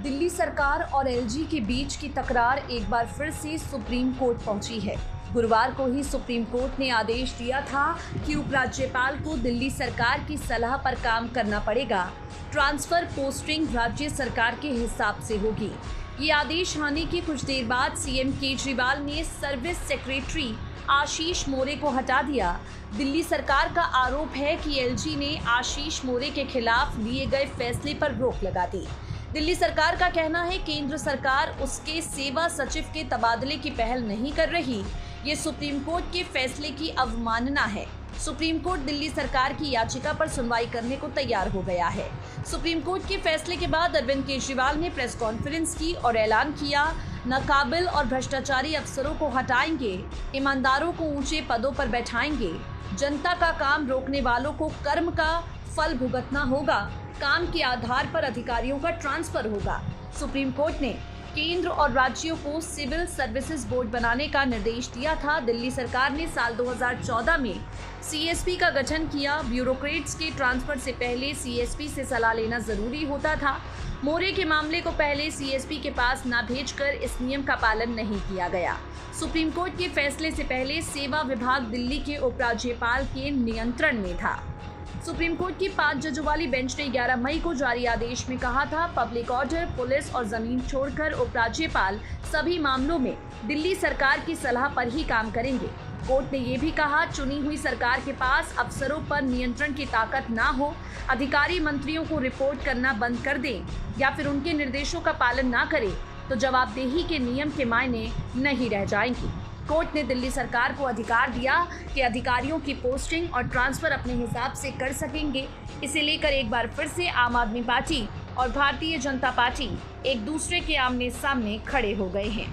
दिल्ली सरकार और एलजी के बीच की तकरार एक बार फिर से सुप्रीम कोर्ट पहुंची है। गुरुवार को ही सुप्रीम कोर्ट ने आदेश दिया था कि उपराज्यपाल को दिल्ली सरकार की सलाह पर काम करना पड़ेगा। ट्रांसफर पोस्टिंग राज्य सरकार के हिसाब से होगी। ये आदेश आने के कुछ देर बाद सीएम केजरीवाल ने सर्विस सेक्रेटरी आशीष मोरे को हटा दिया। दिल्ली सरकार का आरोप है कि एलजी ने आशीष मोरे के खिलाफ लिए गए फैसले पर रोक लगा दी। दिल्ली सरकार का कहना है केंद्र सरकार उसके सेवा सचिव के तबादले की पहल नहीं कर रही। ये सुप्रीम कोर्ट के फैसले की अवमानना है। सुप्रीम कोर्ट दिल्ली सरकार की याचिका पर सुनवाई करने को तैयार हो गया है। सुप्रीम कोर्ट के फैसले के बाद अरविंद केजरीवाल ने प्रेस कॉन्फ्रेंस की और ऐलान किया, नाकाबिल और भ्रष्टाचारी अफसरों को हटाएंगे, ईमानदारों को ऊंचे पदों पर बैठाएंगे, जनता का काम रोकने वालों को कर्म का फल भुगतना होगा, काम के आधार पर अधिकारियों का ट्रांसफर होगा। सुप्रीम कोर्ट ने केंद्र और राज्यों को सिविल सर्विसेज बोर्ड बनाने का निर्देश दिया था। दिल्ली सरकार ने साल 2014 में सीएसपी का गठन किया। ब्यूरोक्रेट्स के ट्रांसफर से पहले सीएसपी से सलाह लेना जरूरी होता था। मोरे के मामले को पहले सीएसपी के पास न भेजकर इस नियम का पालन नहीं किया गया। सुप्रीम कोर्ट के फैसले से पहले सेवा विभाग दिल्ली के उपराज्यपाल के नियंत्रण में था। सुप्रीम कोर्ट की 5 जजों वाली बेंच ने 11 मई को जारी आदेश में कहा था, पब्लिक ऑर्डर, पुलिस और जमीन छोड़कर उपराज्यपाल सभी मामलों में दिल्ली सरकार की सलाह पर ही काम करेंगे। कोर्ट ने ये भी कहा, चुनी हुई सरकार के पास अफसरों पर नियंत्रण की ताकत ना हो, अधिकारी मंत्रियों को रिपोर्ट करना बंद कर दें या फिर उनके निर्देशों का पालन ना करें तो जवाबदेही के नियम के मायने नहीं रह जाएंगे। कोर्ट ने दिल्ली सरकार को अधिकार दिया कि अधिकारियों की पोस्टिंग और ट्रांसफर अपने हिसाब से कर सकेंगे। इसे लेकर एक बार फिर से आम आदमी पार्टी और भारतीय जनता पार्टी एक दूसरे के आमने सामने खड़े हो गए हैं।